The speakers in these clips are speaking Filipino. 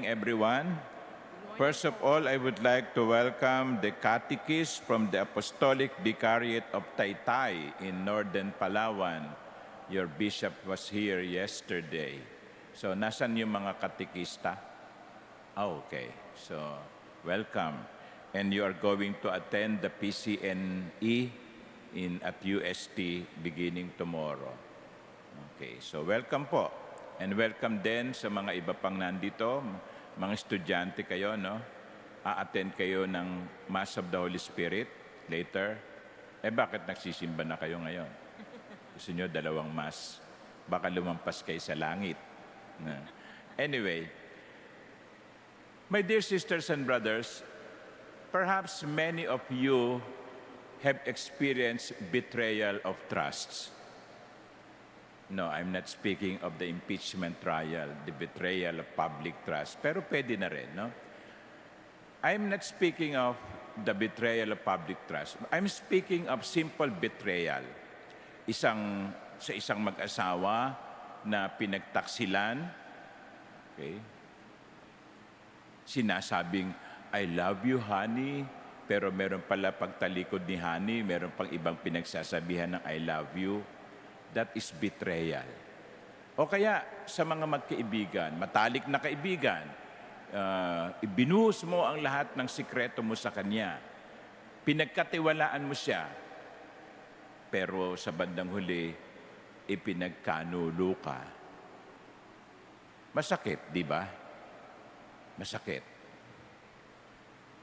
Everyone. First of all, I would like to welcome the catechists from the Apostolic Vicariate of Taytay in Northern Palawan. Your bishop was here yesterday. So, nasan yung mga katekista? Okay. So, welcome. And you are going to attend the PCNE at UST beginning tomorrow. Okay. So, welcome po. And welcome din sa mga iba pang nandito, mga estudyante kayo, no? A-attend kayo ng Mass of the Holy Spirit later. Bakit nagsisimba na kayo ngayon? Gusto nyo 2 Mass? Baka lumampas kayo sa langit. Anyway, my dear sisters and brothers, perhaps many of you have experienced betrayal of trusts. No, I'm not speaking of the impeachment trial, the betrayal of public trust. Pero pwede na rin, no? I'm not speaking of the betrayal of public trust. I'm speaking of simple betrayal. Sa isang mag-asawa na pinagtaksilan, okay? Sinasabing, I love you, honey, pero meron pala pagtalikod ni honey, meron pang ibang pinagsasabihan ng I love you. That is betrayal. O kaya sa mga magkaibigan, matalik na kaibigan, ibinuhos mo ang lahat ng sikreto mo sa kanya. Pinagkatiwalaan mo siya. Pero sa bandang huli, ipinagkanulo ka. Masakit, di ba? Masakit.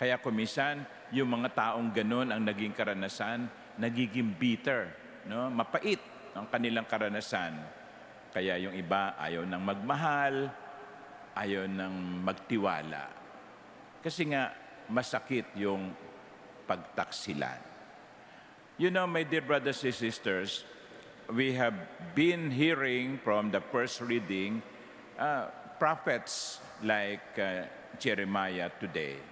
Kaya kumisan, yung mga taong ganon ang naging karanasan, nagiging bitter, no? Mapait ang kanilang karanasan. Kaya yung iba ayaw nang magmahal, ayaw nang magtiwala. Kasi nga, masakit yung pagtaksilan. You know, my dear brothers and sisters, we have been hearing from the first reading prophets like Jeremiah today.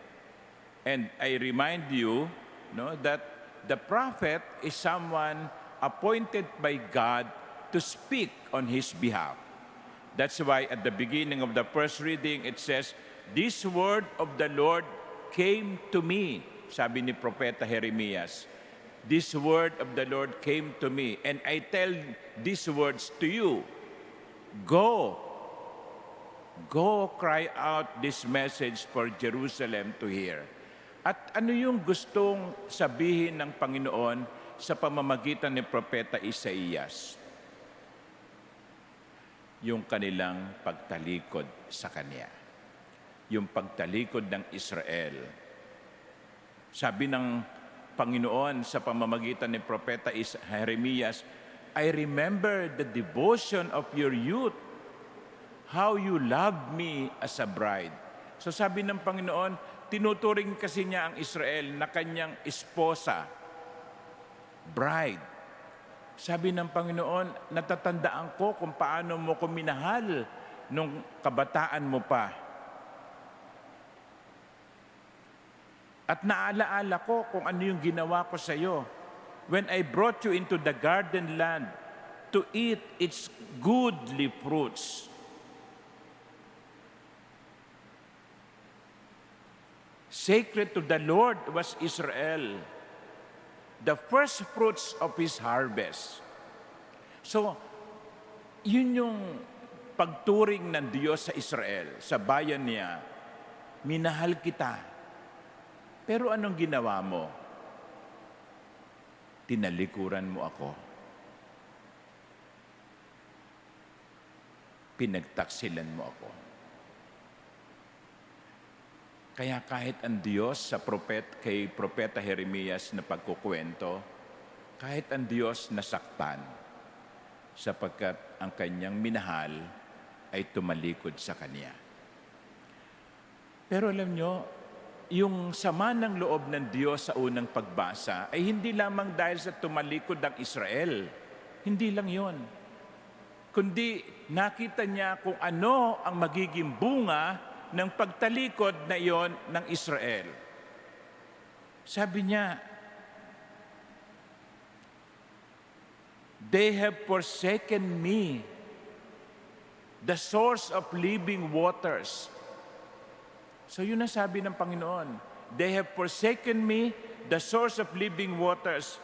And I remind you, no, that the prophet is someone appointed by God to speak on His behalf. That's why at the beginning of the first reading, it says, this word of the Lord came to me. Sabi ni Propeta Jeremias, this word of the Lord came to me, and I tell these words to you. Go cry out this message for Jerusalem to hear. At ano yung gustong sabihin ng Panginoon sa pamamagitan ni Propeta Isaías? Yung kanilang pagtalikod sa Kanya. Yung pagtalikod ng Israel. Sabi ng Panginoon sa pamamagitan ni Propeta Jeremias, I remember the devotion of your youth, how you loved me as a bride. So sabi ng Panginoon, tinuturing kasi niya ang Israel na kanyang esposa, bride. Sabi ng Panginoon, natatandaan ko kung paano mo ko minahal nung kabataan mo pa. At naalaala ko kung ano yung ginawa ko sa iyo when I brought you into the garden land to eat its goodly fruits. Sacred to the Lord was Israel, the first fruits of His harvest. So, yun yung pagturing ng Diyos sa Israel, sa bayan niya, minahal kita. Pero anong ginawa mo? Tinalikuran mo ako. Pinagtaksilan mo ako. Kaya kahit ang Diyos kay Propeta Jeremias na pagkukwento, kahit ang Diyos nasaktan, sapagkat ang kanyang minahal ay tumalikod sa Kanya. Pero alam nyo, yung sama ng loob ng Diyos sa unang pagbasa ay hindi lamang dahil sa tumalikod ng Israel. Hindi lang yon. Kundi nakita niya kung ano ang magiging bunga ng pagtalikod na iyon ng Israel. Sabi niya, they have forsaken me, the source of living waters, So yun ang sabi ng Panginoon. They have forsaken me, the source of living waters.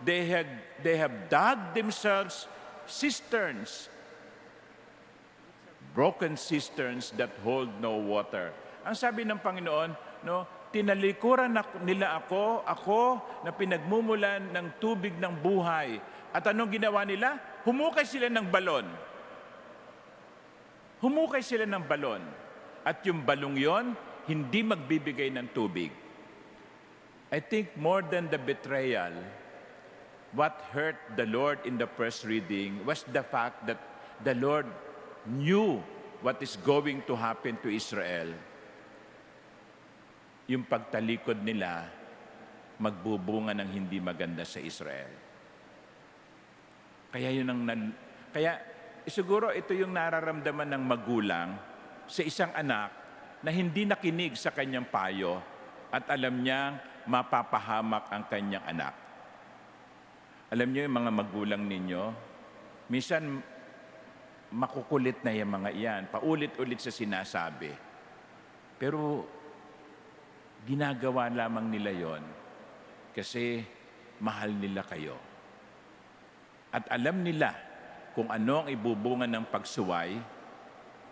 They have dug themselves cisterns, broken cisterns that hold no water. Ang sabi ng Panginoon, no, tinalikuran nila ako na pinagmumulan ng tubig ng buhay. At anong ginawa nila? Humukay sila ng balon. Humukay sila ng balon. At yung balong yon, hindi magbibigay ng tubig. I think more than the betrayal, what hurt the Lord in the first reading was the fact that the Lord knew what is going to happen to Israel. Yung pagtalikod nila, magbubunga ng hindi maganda sa Israel. Kaya siguro ito yung nararamdaman ng magulang sa isang anak na hindi nakinig sa kanyang payo at alam niyang mapapahamak ang kanyang anak. Alam niyo yung mga magulang ninyo, minsan makukulit na yung mga iyan, paulit-ulit sa sinasabi. Pero ginagawa lamang nila yon kasi mahal nila kayo. At alam nila kung ano ang ibubunga ng pagsuway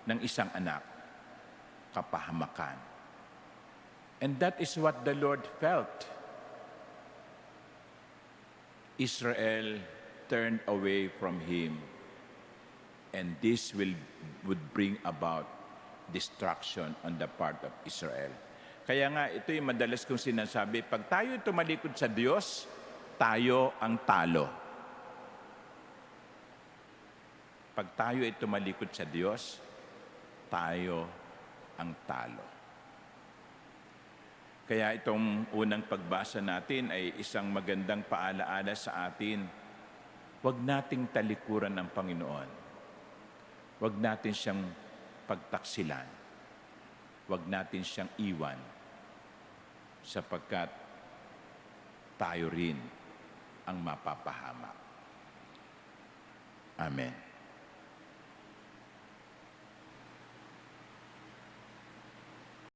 ng isang anak, kapahamakan. And that is what the Lord felt. Israel turned away from Him, and this would bring about destruction on the part of Israel. Kaya nga, ito yung madalas kong sinasabi, pag tayo tumalikod sa Diyos, tayo ang talo. Pag tayo ay tumalikod sa Diyos, tayo ang talo. Kaya itong unang pagbasa natin ay isang magandang paalaala sa atin. Huwag nating talikuran ang Panginoon. Huwag natin siyang pagtaksilan. Huwag natin siyang iwan. Sapagkat tayo rin ang mapapahamak. Amen.